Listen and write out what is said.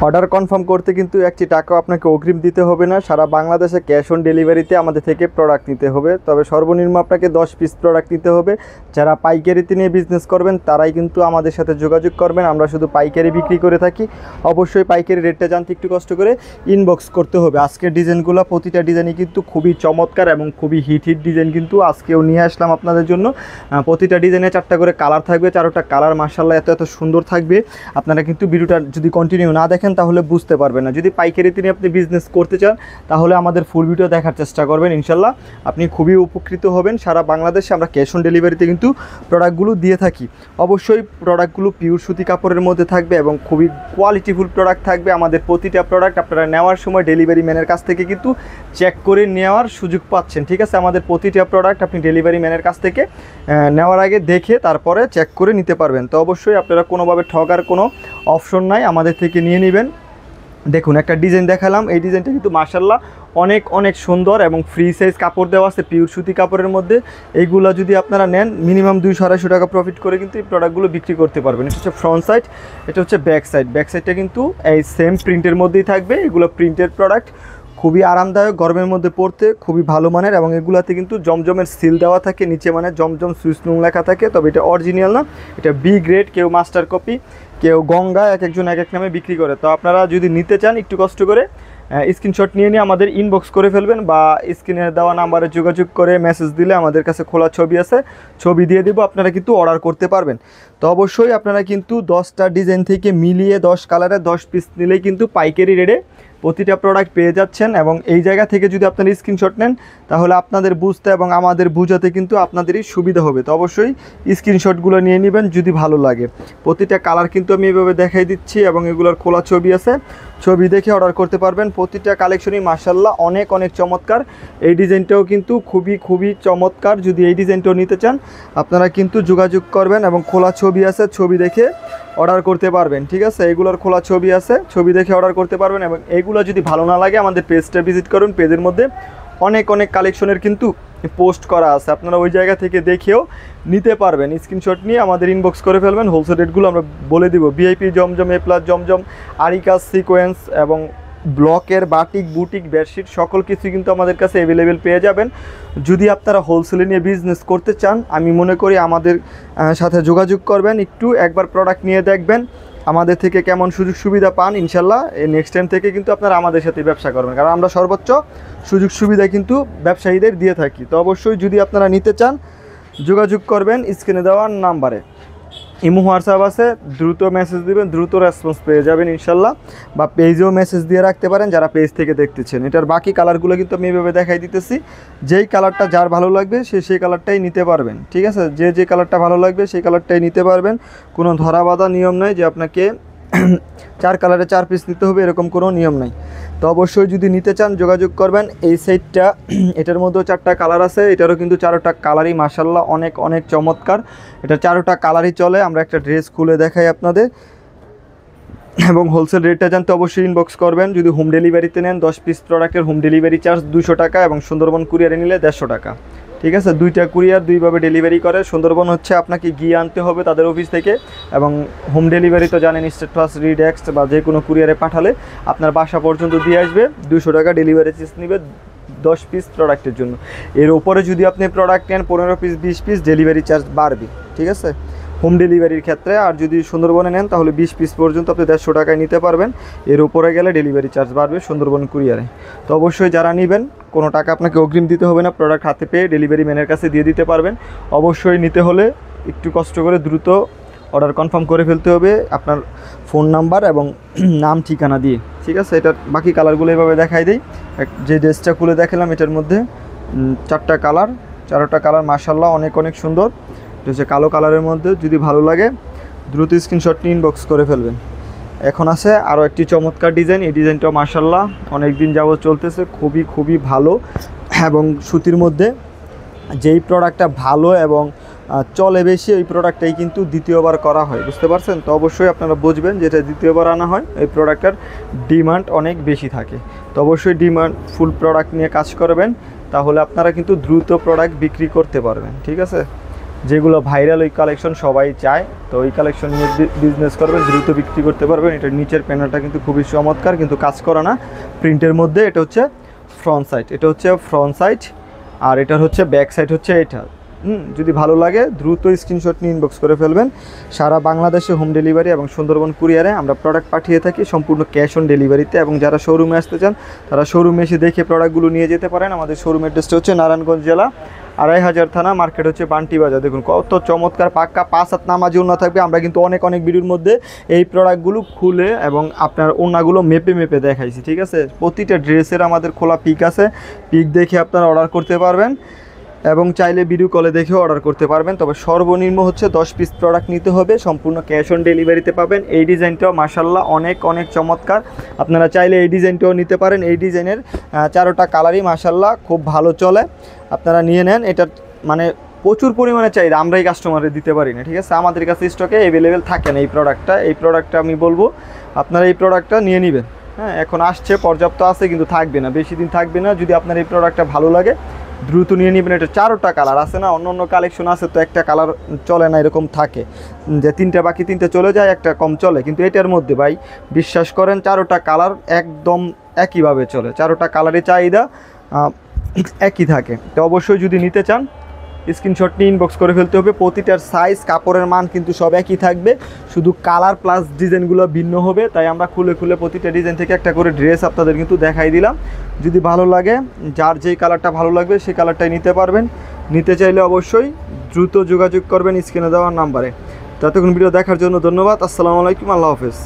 Order confirm করতে কিন্তু একটি টাকাও আপনাকে অগ্রিম দিতে হবে না। সারা বাংলাদেশে ক্যাশ অন ডেলিভারিতে আমাদের থেকে প্রোডাক্ট নিতে হবে, তবে সর্বনিম্ন আপনাকে 10 পিস প্রোডাক্ট নিতে হবে। যারা পাইকারিতে নিয়ে বিজনেস করবেন তারাই কিন্তু আমাদের সাথে যোগাযোগ করবেন। আমরা শুধু পাইকারি বিক্রি করে থাকি। অবশ্যই পাইকারি রেটটা জানতে একটু কষ্ট করে ইনবক্স করতে হবে। আজকের ডিজাইনগুলো প্রতিটা ডিজাইনই কিন্তু খুবই চমৎকার এবং খুবই হিট ডিজাইন কিন্তু আজকেও নিয়ে আসলাম আপনাদের জন্য। প্রতিটা ডিজাইনে 4টা করে কালার থাকবে, 4টা কালার মাশাআল্লাহ এত এত সুন্দর থাকবে। আপনারা কিন্তু ভিডিওটা যদি কন্টিনিউ না দেখেন তাহলে বুঝতে পারবেন না। যদি পাইকারিতে নিয়ে আপনি বিজনেস করতে চান তাহলে আমাদের ফুল ভিডিও দেখার চেষ্টা করবেন, ইনশাল্লাহ আপনি খুবই উপকৃত হবেন। সারা বাংলাদেশে আমরা ক্যাশ অন ডেলিভারিতে কিন্তু প্রোডাক্টগুলো দিয়ে থাকি। অবশ্যই প্রোডাক্টগুলো পিওর সুতি কাপড়ের মধ্যে থাকবে এবং খুবই কোয়ালিটিফুল প্রোডাক্ট থাকবে। আমাদের প্রতিটা প্রোডাক্ট আপনারা নেওয়ার সময় ডেলিভারি ম্যানের কাছ থেকে কিন্তু চেক করে নেওয়ার সুযোগ পাচ্ছেন, ঠিক আছে। আমাদের প্রতিটা প্রোডাক্ট আপনি ডেলিভারি ম্যানের কাছ থেকে নেওয়ার আগে দেখে তারপরে চেক করে নিতে পারবেন। তো অবশ্যই আপনারা কোনোভাবে ঠকার কোনো অপশন নাই, আমাদের থেকে নিয়ে নেবেন। দেখুন একটা ডিজাইন দেখালাম, এই ডিজাইনটা কিন্তু মাশাআল্লাহ অনেক অনেক সুন্দর এবং ফ্রি সাইজ কাপড় দেওয়া আছে পিওর সুতি কাপড়ের মধ্যে। এইগুলো যদি আপনারা নেন মিনিমাম 200-250 টাকা প্রফিট করে কিন্তু এই প্রোডাক্টগুলো বিক্রি করতে পারবেন। এটা হচ্ছে ফ্রন্ট সাইড, এটা হচ্ছে ব্যাক সাইড। ব্যাক সাইডটা কিন্তু এই সেম প্রিন্টের মধ্যেই থাকবে। এগুলো প্রিন্টের প্রোডাক্ট, খুবই আরামদায়ক, গরমের মধ্যে পরতে খুবই ভালো মানের এবং এগুলাতে কিন্তু জমজমের সিল দেওয়া থাকে নিচে, মানে জমজম সুইচ নুং লেখা থাকে। তবে এটা অরিজিনাল না, এটা বি গ্রেড, কেউ মাস্টার কপি, কেউ গঙ্গা, এক একজন এক এক নামে বিক্রি করে। তো আপনারা যদি নিতে চান একটু কষ্ট করে স্ক্রিনশট নিয়ে আমাদের ইনবক্স করে ফেলবেন বা স্ক্রিনে দেওয়া নাম্বারে যোগাযোগ করে মেসেজ দিলে আমাদের কাছে খোলা ছবি আছে, ছবি দিয়ে দিব, আপনারা কিন্তু অর্ডার করতে পারবেন। তো অবশ্যই আপনারা কিন্তু 10টা ডিজাইন থেকে মিলিয়ে 10 কালারে 10 পিস নিলেই কিন্তু পাইকারি রেটে প্রতিটা প্রোডাক্ট পেয়ে যাচ্ছেন। এবং এই জায়গা থেকে যদি আপনারা স্ক্রিনশট নেন তাহলে আপনাদের বুঝতে এবং আমাদের বুঝাতে কিন্তু আপনাদেরই সুবিধা হবে। তো অবশ্যই স্ক্রিনশটগুলো নিয়ে নেবেন যদি ভালো লাগে। প্রতিটা কালার কিন্তু আমি এভাবে দেখাই দিচ্ছি এবং এগুলোর খোলা ছবি আছে, ছবি দেখে অর্ডার করতে পারবেন। প্রতিটা কালেকশনই মাশাআল্লাহ অনেক অনেক চমৎকার। এই ডিজাইনটাও কিন্তু খুবই খুবই চমৎকার। যদি এই ডিজাইনটাও নিতে চান আপনারা কিন্তু যোগাযোগ করবেন এবং খোলা ছবি আছে, ছবি দেখে অর্ডার করতে পারবেন, ঠিক আছে। এগুলোর খোলা ছবি আছে, ছবি দেখে অর্ডার করতে পারবেন। এবং এইগুলো যদি ভালো না লাগে আমাদের পেজটা ভিজিট করুন, পেজের মধ্যে অনেক অনেক কালেকশনের কিন্তু পোস্ট করা আছে, আপনারা ওই জায়গা থেকে দেখেও নিতে পারবেন। স্ক্রিনশট নিয়ে আমাদের ইনবক্স করে ফেলবেন। হোলসেল রেটগুলো আমরা বলে দিব। ভিআইপি জমজম, এ প্লাস জমজম, আরিকাস, সিকোয়েন্স এবং ব্লকের বাটিক, বুটিক, বেডশিট সকল কিছু কিন্তু আমাদের কাছে অ্যাভেলেবেল পেয়ে যাবেন। যদি আপনারা হোলসেলে নিয়ে বিজনেস করতে চান আমি মনে করি আমাদের সাথে যোগাযোগ করবেন, একটু একবার প্রোডাক্ট নিয়ে দেখবেন আমাদের থেকে কেমন সুযোগ সুবিধা পান। ইনশাল্লাহ নেক্সট টাইম থেকে কিন্তু আপনারা আমাদের সাথে ব্যবসা করবেন, কারণ আমরা সর্বোচ্চ সুযোগ সুবিধা কিন্তু ব্যবসায়ীদের দিয়ে থাকি। তো অবশ্যই যদি আপনারা নিতে চান যোগাযোগ করবেন স্ক্রিনে দেওয়ার নাম্বারে। ইমো, হোয়াটসঅ্যাপ আছে, দ্রুত মেসেজ দিবেন, দ্রুত রেসপন্স পেয়ে যাবেন ইনশাল্লাহ। বা পেজেও মেসেজ দিয়ে রাখতে পারেন যারা পেজ থেকে দেখতেছেন। এটার বাকি কালারগুলো কিন্তু আমি এভাবে দেখাই দিতেছি। যেই কালারটা যার ভালো লাগবে সেই কালারটাই নিতে পারবেন, ঠিক আছে। যে কালারটা ভালো লাগবে সেই কালারটাই নিতে পারবেন। কোনো ধরা বাঁধা নিয়ম নয় যে আপনাকে 4 কালারে 4 পিস নিতে হবে, এরকম কোনো নিয়ম নাই। তো অবশ্যই যদি নিতে চান যোগাযোগ করবেন। এই সাইডটা, এটার মধ্যেও 4টা কালার আছে, এটারও কিন্তু 4টা কালারই মাশাআল্লাহ অনেক অনেক চমৎকার। এটা 4টা কালারই চলে। আমরা একটা ড্রেস খুলে দেখাই আপনাদের। এবং হোলসেল রেটটা জানতে অবশ্যই ইনবক্স করবেন। যদি হোম ডেলিভারিতে নেন 10 পিস প্রোডাক্টের হোম ডেলিভারি চার্জ 200 টাকা এবং সুন্দরবন কুরিয়ারে নিলে 150 টাকা, ঠিক আছে। 2টা কুরিয়ার 2ভাবে ডেলিভারি করে। সুন্দরবন হচ্ছে আপনাকে গিয়ে আনতে হবে তাদের অফিস থেকে, এবং হোম ডেলিভারি তো জানেন স্টেট ফার্স্ট, রিডেক্স বা যে কোনো কুরিয়ারে পাঠালে আপনার বাসা পর্যন্ত দিয়ে আসবে। 200 টাকা ডেলিভারি চার্জ নেবে 10 পিস প্রোডাক্টের জন্য। এর উপরে যদি আপনি প্রোডাক্ট নেন 15 পিস, 20 পিস, ডেলিভারি চার্জ বাড়বে, ঠিক আছে, হোম ডেলিভারির ক্ষেত্রে। আর যদি সুন্দরবনে নেন তাহলে 20 পিস পর্যন্ত আপনি 150 টাকায় নিতে পারবেন। এর উপরে গেলে ডেলিভারি চার্জ বাড়বে সুন্দরবন কুরিয়ারে। তো অবশ্যই যারা নেবেন কোনো টাকা আপনাকে অগ্রিম দিতে হবে না, প্রোডাক্ট হাতে পেয়ে ডেলিভারি ম্যানের কাছে দিয়ে দিতে পারবেন। অবশ্যই নিতে হলে একটু কষ্ট করে দ্রুত অর্ডার কনফার্ম করে ফেলতে হবে আপনার ফোন নাম্বার এবং নাম ঠিকানা দিয়ে, ঠিক আছে। এটার বাকি কালারগুলো এভাবে দেখাই দিই। যে ড্রেসটা খুলে দেখালাম এটার মধ্যে 4টা কালার, 4টা কালার মাশাআল্লাহ অনেক অনেক সুন্দর। এটা হচ্ছে কালো কালারের মধ্যে। যদি ভালো লাগে দ্রুত স্ক্রিনশট নিয়ে ইনবক্স করে ফেলবেন। এখন আছে আরও একটি চমৎকার ডিজাইন। এই ডিজাইনটাও মাশাআল্লাহ অনেক দিন যাবত চলতেছে, খুবই খুবই ভালো এবং সুতির মধ্যে। যেই প্রোডাক্টটা ভালো এবং চলে বেশি ওই প্রোডাক্টটাই কিন্তু দ্বিতীয়বার করা হয়, বুঝতে পারছেন। তো অবশ্যই আপনারা বুঝবেন যেটা দ্বিতীয়বার আনা হয় এই প্রোডাক্টটার ডিমান্ড অনেক বেশি থাকে। তো অবশ্যই ডিমান্ড ফুল প্রোডাক্ট নিয়ে কাজ করবেন, তাহলে আপনারা কিন্তু দ্রুত প্রোডাক্ট বিক্রি করতে পারবেন, ঠিক আছে। যেগুলো ভাইরাল ওই কালেকশন সবাই চায়, তো ওই কালেকশন নিয়ে বিজনেস করবেন, দ্রুত বিক্রি করতে পারবেন। এটার নিচের প্যানেলটা কিন্তু খুবই চমৎকার, কিন্তু কাজ করা না, প্রিন্টের মধ্যে। এটা হচ্ছে ফ্রন্ট সাইড, এটা হচ্ছে ফ্রন্ট সাইড, আর এটার হচ্ছে ব্যাক সাইড হচ্ছে এটা। যদি ভালো লাগে দ্রুত স্ক্রিনশট নিয়ে ইনবক্স করে ফেলবেন। সারা বাংলাদেশে হোম ডেলিভারি এবং সুন্দরবন কুরিয়ারে আমরা প্রোডাক্ট পাঠিয়ে থাকি, সম্পূর্ণ ক্যাশ অন ডেলিভারিতে। এবং যারা শোরুমে আসতে চান তারা শোরুমে এসে দেখে প্রোডাক্টগুলো নিয়ে যেতে পারেন। আমাদের শোরুম অ্যাড্রেসটা হচ্ছে নারায়ণগঞ্জ জেলা, 2500 থানা, মার্কেট হচ্ছে বান্টি বাজার। দেখুন কত চমৎকার, পাক্কা 5 হাত নামাজি ওড়না থাকবে। আমরা কিন্তু অনেক ভিডিওর মধ্যে এই প্রোডাক্টগুলো খুলে এবং আপনার ওড়নাগুলো মেপে মেপে দেখাইছি, ঠিক আছে। প্রতিটা ড্রেসের আমাদের খোলা পিক আছে, পিক দেখে আপনারা অর্ডার করতে পারবেন এবং চাইলে ভিডিও কলে দেখেও অর্ডার করতে পারবেন। তবে সর্বনিম্ন হচ্ছে 10 পিস প্রোডাক্ট নিতে হবে, সম্পূর্ণ ক্যাশ অন ডেলিভারিতে পাবেন। এই ডিজাইনটাও মাশাআল্লাহ অনেক চমৎকার, আপনারা চাইলে এই ডিজাইনটাও নিতে পারেন। এই ডিজাইনের 4টা কালারই মাশাআল্লাহ খুব ভালো চলে, আপনারা নিয়ে নেন। এটা মানে প্রচুর পরিমাণে চাহিদা, আমরাই কাস্টমারে দিতে পারি না, ঠিক আছে। আমাদের কাছে স্টকে অ্যাভেলেবেল থাকে না এই প্রোডাক্টটা আমি বলবো আপনারা এই প্রোডাক্টটা নিয়ে নেবেন। হ্যাঁ, এখন আসছে, পর্যাপ্ত আছে, কিন্তু থাকবে না, বেশি দিন থাকবে না। যদি আপনার এই প্রোডাক্টটা ভালো লাগে দ্রুত নিয়ে নেবেন। এটা 4টা কালার আছে না, অন্য কালেকশন আছে তো একটা কালার চলে না, এরকম থাকে যে 3টা বাকি 3টে চলে যায়, একটা কম চলে। কিন্তু এটার মধ্যে ভাই বিশ্বাস করেন 4টা কালার একদম একইভাবে চলে, 4টা কালারের চাহিদা একই থাকে। তো অবশ্যই যদি নিতে চান স্ক্রিনশট নিয়ে ইনবক্স করে ফেলতে হবে। প্রতিটার সাইজ, কাপড়ের মান কিন্তু সব একই থাকবে, শুধু কালার প্লাস ডিজাইনগুলো ভিন্ন হবে। তাই আমরা খুলে প্রতিটা ডিজাইন থেকে একটা করে ড্রেস আপনাদের কিন্তু দেখাই দিলাম। যদি ভালো লাগে, যার যেই কালারটা ভালো লাগবে সেই কালারটাই নিতে পারবেন। নিতে চাইলে অবশ্যই দ্রুত যোগাযোগ করবেন স্ক্রিনে দেওয়ার নাম্বারে। ততক্ষণ ভিডিও দেখার জন্য ধন্যবাদ। আসসালামু আলাইকুম, আল্লাহ হাফেজ।